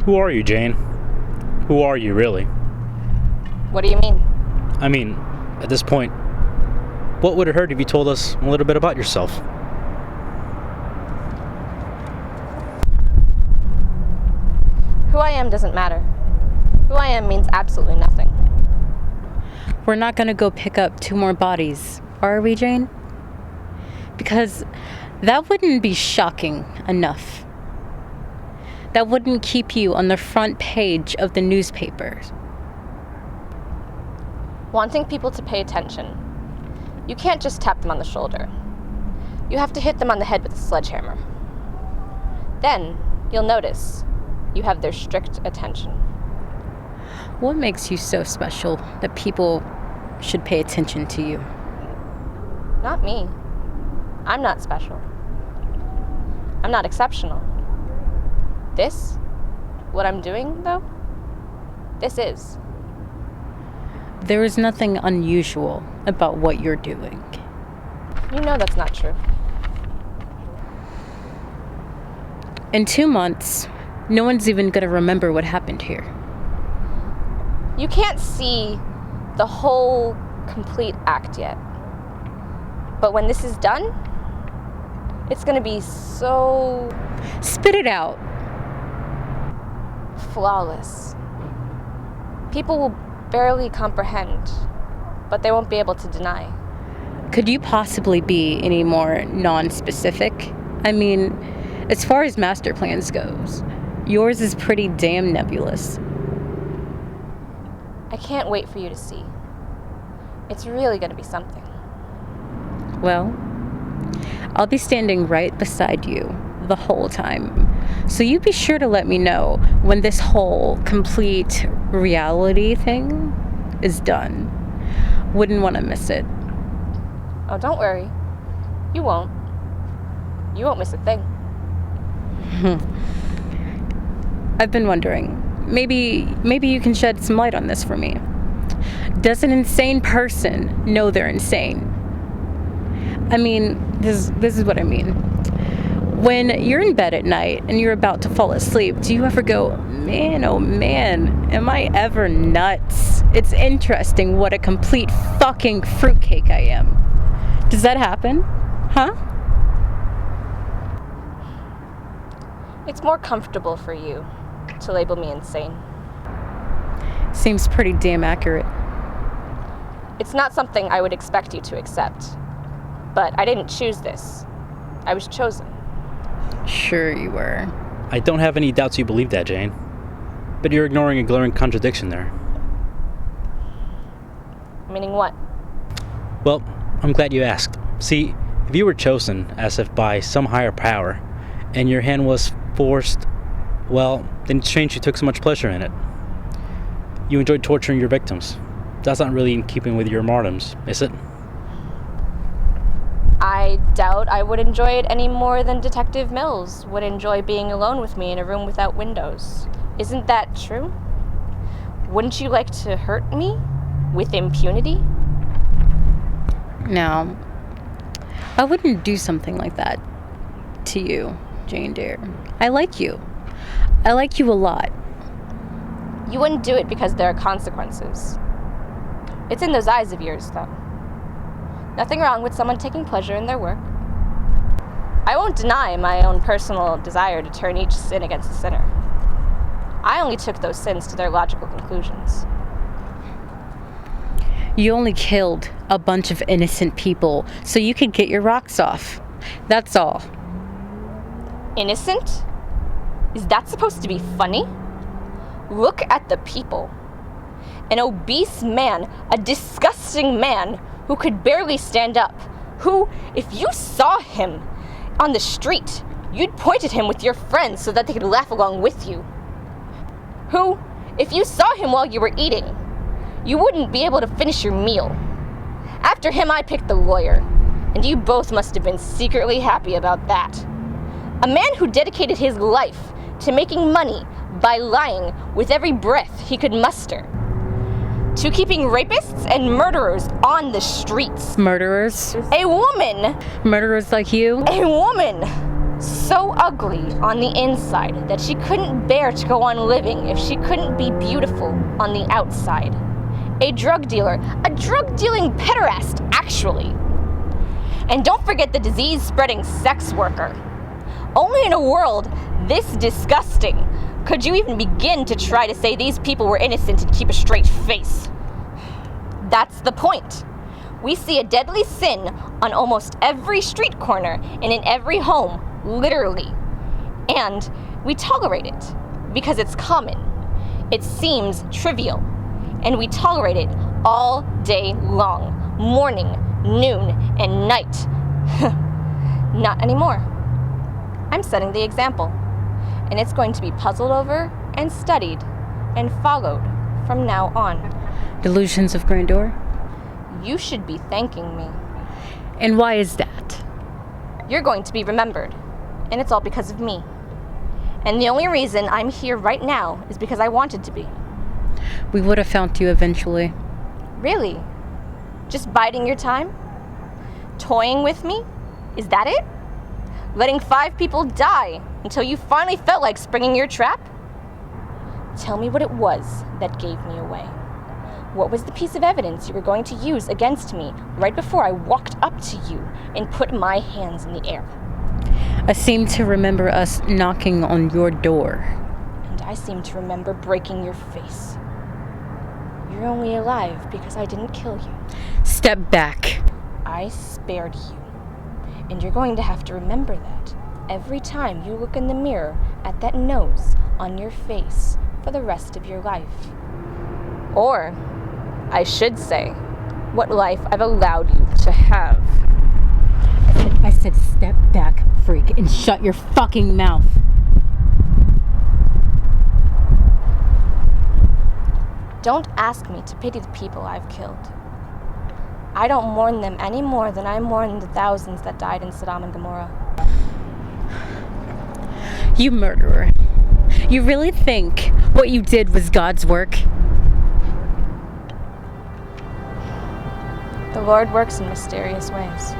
Who are you, Jane? Who are you, really? What do you mean? I mean, at this point, what would it hurt if you told us a little bit about yourself? Who I am doesn't matter. Who I am means absolutely nothing. We're not gonna go pick up 2 more bodies, are we, Jane? Because that wouldn't be shocking enough. That wouldn't keep you on the front page of the newspapers. Wanting people to pay attention, you can't just tap them on the shoulder. You have to hit them on the head with a sledgehammer. Then, you'll notice you have their strict attention. What makes you so special that people should pay attention to you? Not me. I'm not special. I'm not exceptional. This, what I'm doing, though, this is. There is nothing unusual about what you're doing. You know that's not true. In 2 months, no one's even gonna remember what happened here. You can't see the whole complete act yet. But when this is done, it's gonna be so Spit it out. flawless. People will barely comprehend, but they won't be able to deny. Could you possibly be any more non-specific? I mean, as far as master plans goes, yours is pretty damn nebulous. I can't wait for you to see. It's really gonna be something. Well, I'll be standing right beside you the whole time. So you be sure to let me know when this whole complete reality thing is done. Wouldn't want to miss it. Oh, don't worry. You won't. You won't miss a thing. I've been wondering, maybe you can shed some light on this for me. Does an insane person know they're insane? I mean, this is what I mean. When you're in bed at night and you're about to fall asleep, do you ever go, man, oh man, am I ever nuts? It's interesting what a complete fucking fruitcake I am. Does that happen? Huh? It's more comfortable for you to label me insane. Seems pretty damn accurate. It's not something I would expect you to accept. But I didn't choose this. I was chosen. Sure you were. I don't have any doubts you believe that, Jane. But you're ignoring a glaring contradiction there. Meaning what? Well, I'm glad you asked. See, if you were chosen as if by some higher power, and your hand was forced, well, then it's strange you took so much pleasure in it. You enjoyed torturing your victims. That's not really in keeping with your martyrs, is it? I doubt I would enjoy it any more than Detective Mills would enjoy being alone with me in a room without windows. Isn't that true? Wouldn't you like to hurt me with impunity? No, I wouldn't do something like that to you, Jane dear. I like you. I like you a lot. You wouldn't do it because there are consequences. It's in those eyes of yours, though. Nothing wrong with someone taking pleasure in their work. I won't deny my own personal desire to turn each sin against the sinner. I only took those sins to their logical conclusions. You only killed a bunch of innocent people so you could get your rocks off. That's all. Innocent? Is that supposed to be funny? Look at the people. An obese man, a disgusting man who could barely stand up, who, if you saw him on the street, you'd point at him with your friends so that they could laugh along with you. Who, if you saw him while you were eating, you wouldn't be able to finish your meal. After him, I picked the lawyer, and you both must have been secretly happy about that. A man who dedicated his life to making money by lying with every breath he could muster, to keeping rapists and murderers on the streets. Murderers? A woman! Murderers like you? A woman! So ugly on the inside that she couldn't bear to go on living if she couldn't be beautiful on the outside. A drug dealer, a drug-dealing pederast, actually. And don't forget the disease-spreading sex worker. Only in a world this disgusting could you even begin to try to say these people were innocent and keep a straight face. That's the point. We see a deadly sin on almost every street corner and in every home, literally. And we tolerate it because it's common. It seems trivial. And we tolerate it all day long, morning, noon, and night. Not anymore. I'm setting the example, and it's going to be puzzled over and studied and followed from now on. Delusions of grandeur? You should be thanking me. And why is that? You're going to be remembered, and it's all because of me. And the only reason I'm here right now is because I wanted to be. We would have found you eventually. Really? Just biding your time? Toying with me? Is that it? Letting 5 people die until you finally felt like springing your trap? Tell me what it was that gave me away. What was the piece of evidence you were going to use against me right before I walked up to you and put my hands in the air? I seem to remember us knocking on your door. And I seem to remember breaking your face. You're only alive because I didn't kill you. Step back. I spared you. And you're going to have to remember that every time you look in the mirror at that nose on your face for the rest of your life. Or, I should say, what life I've allowed you to have. I said step back, freak, and shut your fucking mouth. Don't ask me to pity the people I've killed. I don't mourn them any more than I mourn the thousands that died in Sodom and Gomorrah. You murderer. You really think what you did was God's work? The Lord works in mysterious ways.